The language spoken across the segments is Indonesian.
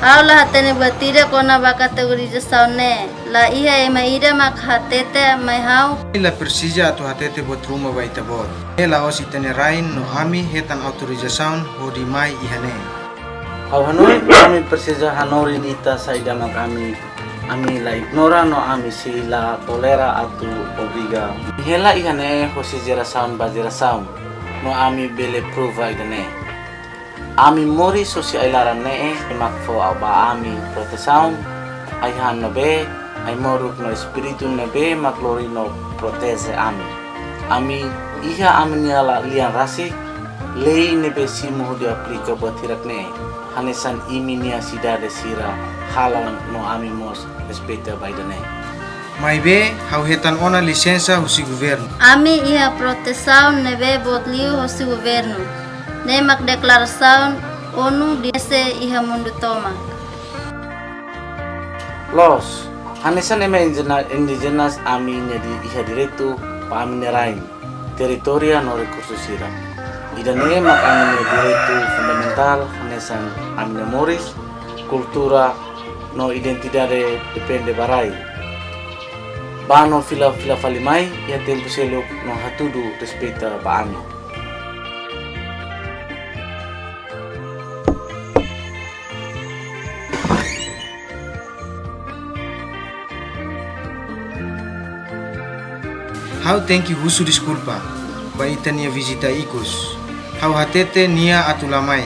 Aula hatene batida kona ba kategori saune la iha ema ida mak hatete mai hau La Persija atu hatete buat rumah bayi tabot. La os itene rain no ami hetan autorizasaun hodi mai ihane. Hau Hanoi kami Persija Hanoi nita saida mak ami la ignora no ami si la tolera atu obriga. Hela ihane hosi jerasaun ba jerasaun no ami bele prova idane. Ami mori sosi ailaran nee makfo aba ami protesaun aihan nabe ai moruk no espiritu nabe maklori no protese ami iha ami nyala lian rasi lei nebe simu di aplika buat hirak nee hanesan imi nia sidade sira halal no ami mos respeta baidane Mai be hau hetan ona lisensa husi governo. ami iha protesaun nebe botliu hosi governo nemak deklarasaun onu dese iha mundu toma. Los hanesan eme indigenas ami di iha diretu pa ami nerain teritoria no recursos sira idane mak ami diretu fundamental hanesan ami moris kultura no identidade depende barai bano fila falimai ya tempo seluk no hatudu respeta ba ami. Hau thank you husu disculpa ba itania visita ikus. Hau hatete nia atu lamai.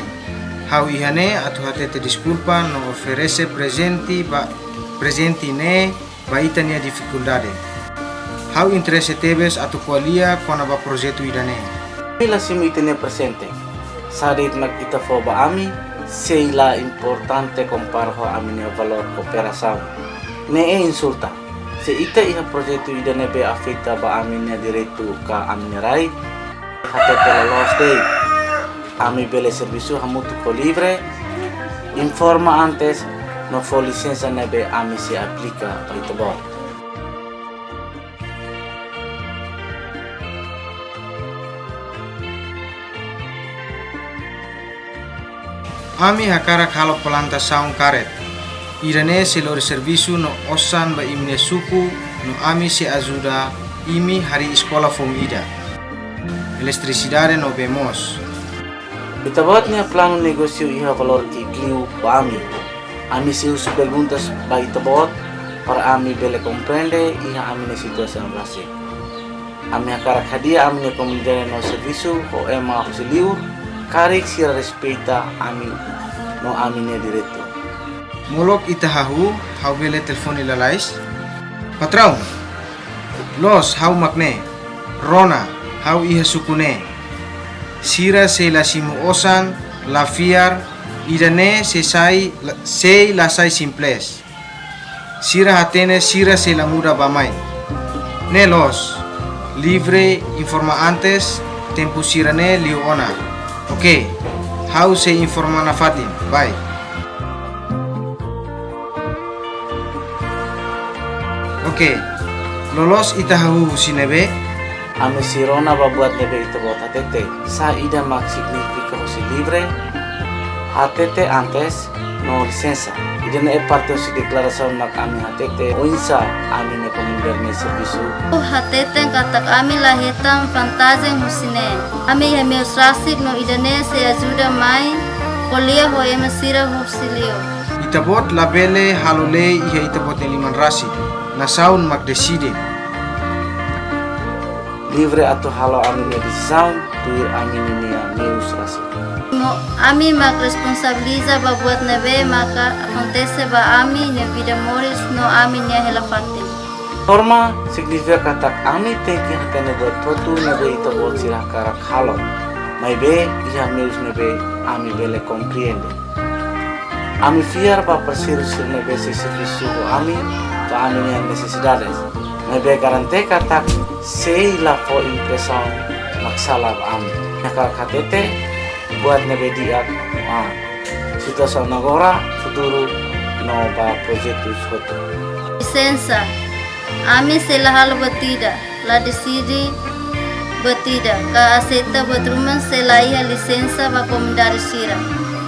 Hau ihane atu hatete disculpa no oferece presenti ne ba itania dificuldade. Hau interesse tebes atu kualia kona ba projeto idane. Ila simu itene presente sadit mag ita fo ba ami seila importante comparho ami ne valor cooperação ne e insulta se ita iha projeto idane be afeta ba ami ne direito ka ami ne rai hatete los day ami bele serviço hamutu ko livre informa antes no fo licença ne be ami se aplica pa itobor. Ami hakara kalau pelanta saung karet. Irane selori servisu no osan ba imne suku no ami se ajuda imi hari sekolah fom ida. Eletricidade no vemos. Itabotnya plano negócio iha valor que cliu ba ami. Ami se us perguntas ba itabot para ami bele comprende iha ami ne situação rasi. Ami hakara kadia ami ne comunidade no serviço o ema auxiliu karik sira respeita ami no ami ne direto. Molok itahahu hau bele telefoni lalais. Patrão. Los hau makne. Rona hau iha sukune. Sira se la simu osan la fiar idane se la sai simples. Sira hatene sira se la muda bamai. Ne los livre informa antes tempo sirane liu ona. Oke, hau se informa na Fatim. Bye. Oke, lolos itahahu sinebe. Ami si Rona babuat nebe itu buat HTT. Sa ida mak significa si libre. HTT antes no licença. Ida na parte si declaração mak ami HTT. Oinsa ami ne comunidade serviço. Hatete katak ami lahetam fantazem husine. Ami meus rasik no idane se ajuda mai kolia ho emasira husilio. Itabot labele halole iha itabot liman rasi. Nasaun mak decide. Livre atau halo ami ne decisão tuir ami ne meus rasik. Ami mak responsabiliza ba buat nebe maka acontece ba ami ne vida moris no ami ne helafatim. Norma significa katak ami teki hatene buat totu nebe itu buat sirah karak halo. Mai be iha meus nebe ami bele compreende. Ami fiar ba persirusir nebe se serviço ami pa ami ne necesidades. Mai be garante katak sei la fo impressão maksalab ami. Naka katete buat nebe diak situação agora futuro no ba projetos hotu. Licença. Ami selahal batida, la decide batida, ka aceita batruman selaiha licença ba comunidade sira.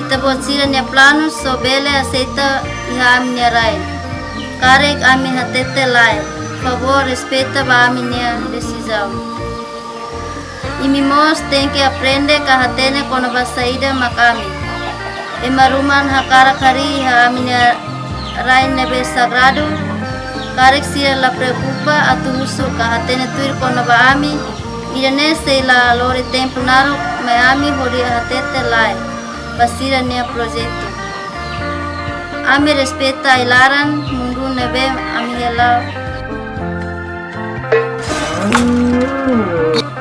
Itabot sira nia planos so bele aceita iha ami nia rai. Karek ami hatete lai. Favor respeta ba ami nia decisão. Imimos tem que aprender kahatene kono basaida makami. Emaruman hakara kari ha ami nia rai nebe sagrado. Karek sira la preocupa atu husu kahatene tuir kono ba ami. Irene se la lori tempo naro me ami hori hatete lai. Basira nia projeto. Ami respeta ilaran mundu nebe ami hela.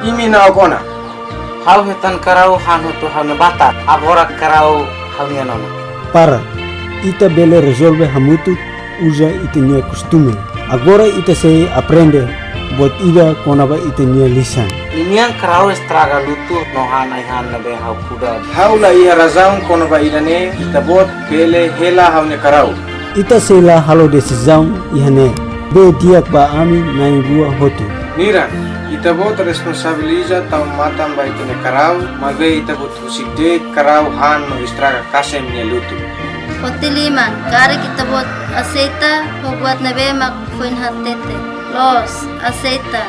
Imi na akona. Hau hetan karau hanu tu hanu bata. Agora karau hau nia nona. Para, ita bele resolve hamutu usa ita nia costume. Agora ita se aprende buat ida konaba ita nia lisan. Inian karau estraga lutu no hana ihan nebe hau kuda. Haula iha razão kono ba idane itabot bele hela haune karau. Ita se la halo decisão ihane be diak ba ami nai rua hotu. Nira, itabot responsabiliza tau matam ba itane karau, mabe itabot husigde karau han no estraga kasem nia lutu. Hotiliman, karek itabot aceita hubuat nebe mak fuin hatete. Los, aceita.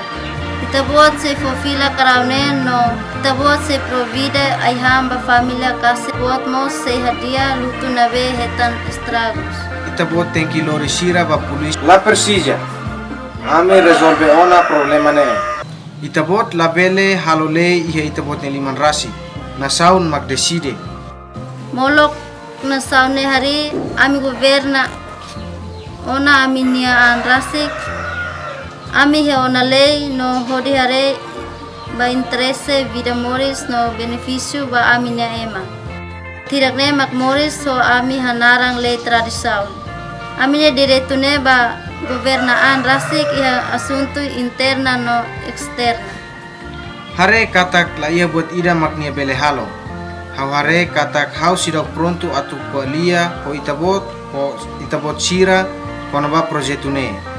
Itabot se fofila karaune no. Itabot se provide aihamba familia kase bot mos se hadia lutu nebe hetan estragos. Itabot tem que lorisira ba pulis la persija. Ame resolve ona problema ne. Itabot la bele halole iha itabot ne liman rasi. Na saun mak decide. Molok na saune hari ami governa ona ami nia an rasik. Ami he ona lei no hodi hare ba interesse vida moris no beneficio ba ami nia ema. Tidak ne mak moris so ami hanarang lei tradisaun. Ami ne direito ne ba governaan rasik iha asunto interna no externa. Hare katak la ia buat ida maknia bele halo. Hau hare katak hau sidok pronto atu kualia ho itabot sira kono ba projeto ne.